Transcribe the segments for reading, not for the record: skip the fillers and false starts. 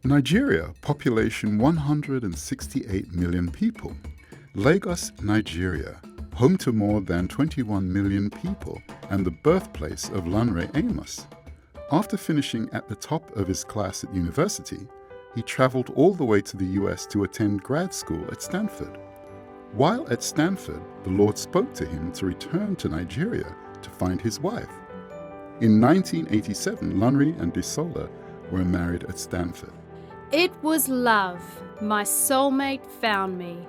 Nigeria, population 168 million people. Lagos, Nigeria, home to more than 21 million people and the birthplace of Lanre Amos. After finishing at the top of his class at university, he traveled all the way to the US to attend grad school at Stanford. While at Stanford, the Lord spoke to him to return to Nigeria to find his wife. In 1987, Lanre and Desola were married at Stanford. It was love. My soulmate found me.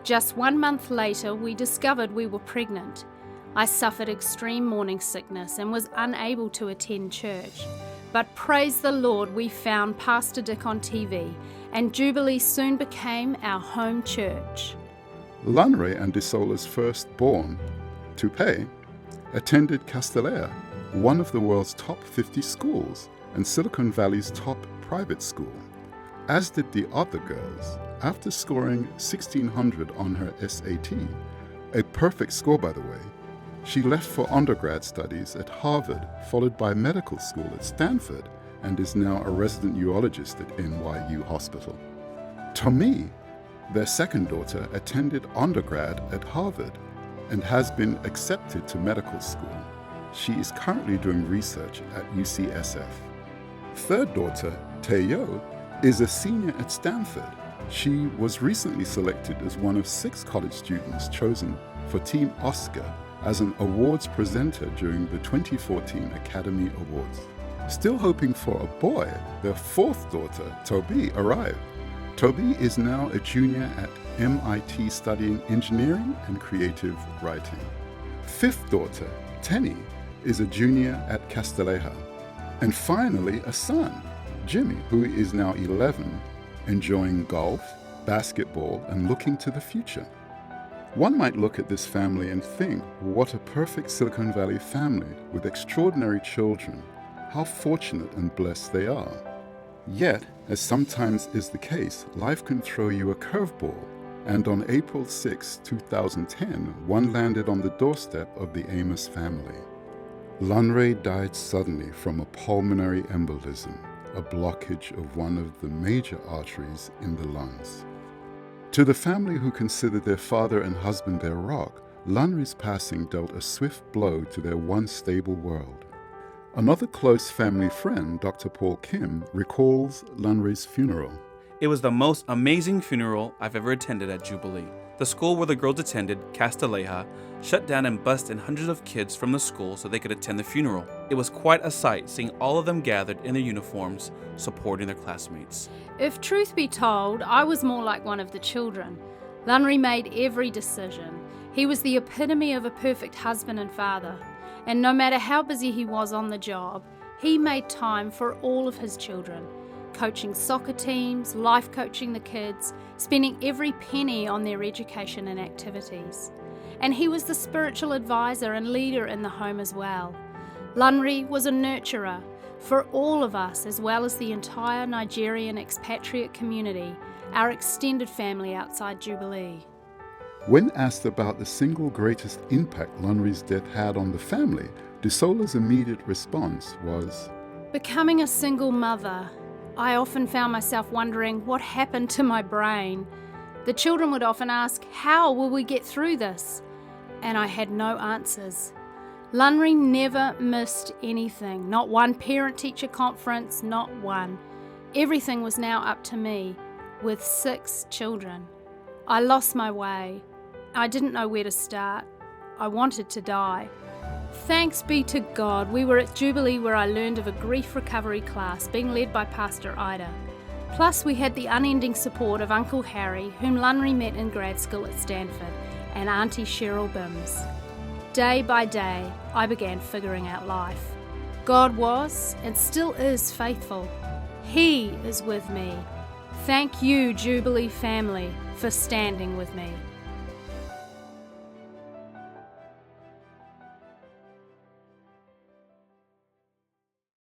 Just 1 month later, we discovered we were pregnant. I suffered extreme morning sickness and was unable to attend church. But praise the Lord, we found Pastor Dick on TV, and Jubilee soon became our home church. Lanre and Desola's firstborn, Tupe, attended Castellea, one of the world's top 50 schools and Silicon Valley's top private school. As did the other girls. After scoring 1600 on her SAT, a perfect score by the way, she left for undergrad studies at Harvard, followed by medical school at Stanford, and is now a resident urologist at NYU Hospital. Tomi, their second daughter, attended undergrad at Harvard and has been accepted to medical school. She is currently doing research at UCSF. Third daughter, Tayo, is a senior at Stanford. She was recently selected as one of 6 college students chosen for Team Oscar as an awards presenter during the 2014 Academy Awards. Still hoping for a boy, their fourth daughter, Toby, arrived. Toby is now a junior at MIT studying engineering and creative writing. Fifth daughter, Tenny, is a junior at Castellea. And finally, a son, Jimmy, who is now 11, enjoying golf, basketball, and looking to the future. One might look at this family and think, what a perfect Silicon Valley family with extraordinary children. How fortunate and blessed they are. Yet, as sometimes is the case, life can throw you a curveball, and on April 6, 2010, one landed on the doorstep of the Amos family. Lanre died suddenly from a pulmonary embolism, a blockage of one of the major arteries in the lungs. To the family who considered their father and husband their rock, Lanre's passing dealt a swift blow to their once stable world. Another close family friend, Dr. Paul Kim, recalls Lanre's funeral. It was the most amazing funeral I've ever attended at Jubilee. The school where the girls attended, Castellea, shut down and bussed in hundreds of kids from the school so they could attend the funeral. It was quite a sight seeing all of them gathered in their uniforms, supporting their classmates. If truth be told, I was more like one of the children. Lanre made every decision. He was the epitome of a perfect husband and father. And no matter how busy he was on the job, he made time for all of his children. Coaching soccer teams, life coaching the kids, spending every penny on their education and activities. And he was the spiritual advisor and leader in the home as well. Lanre was a nurturer for all of us, as well as the entire Nigerian expatriate community, our extended family outside Jubilee. When asked about the single greatest impact Lanre's death had on the family, Desola's immediate response was, "Becoming a single mother, I often found myself wondering what happened to my brain. The children would often ask, how will we get through this? And I had no answers. Lanre never missed anything, not one parent-teacher conference, not one. Everything was now up to me, with 6 children. I lost my way. I didn't know where to start. I wanted to die. Thanks be to God, we were at Jubilee where I learned of a grief recovery class being led by Pastor Ida. Plus we had the unending support of Uncle Harry, whom Lanre met in grad school at Stanford, and Auntie Cheryl Bims. Day by day, I began figuring out life. God was, and still is, faithful. He is with me. Thank you, Jubilee family, for standing with me.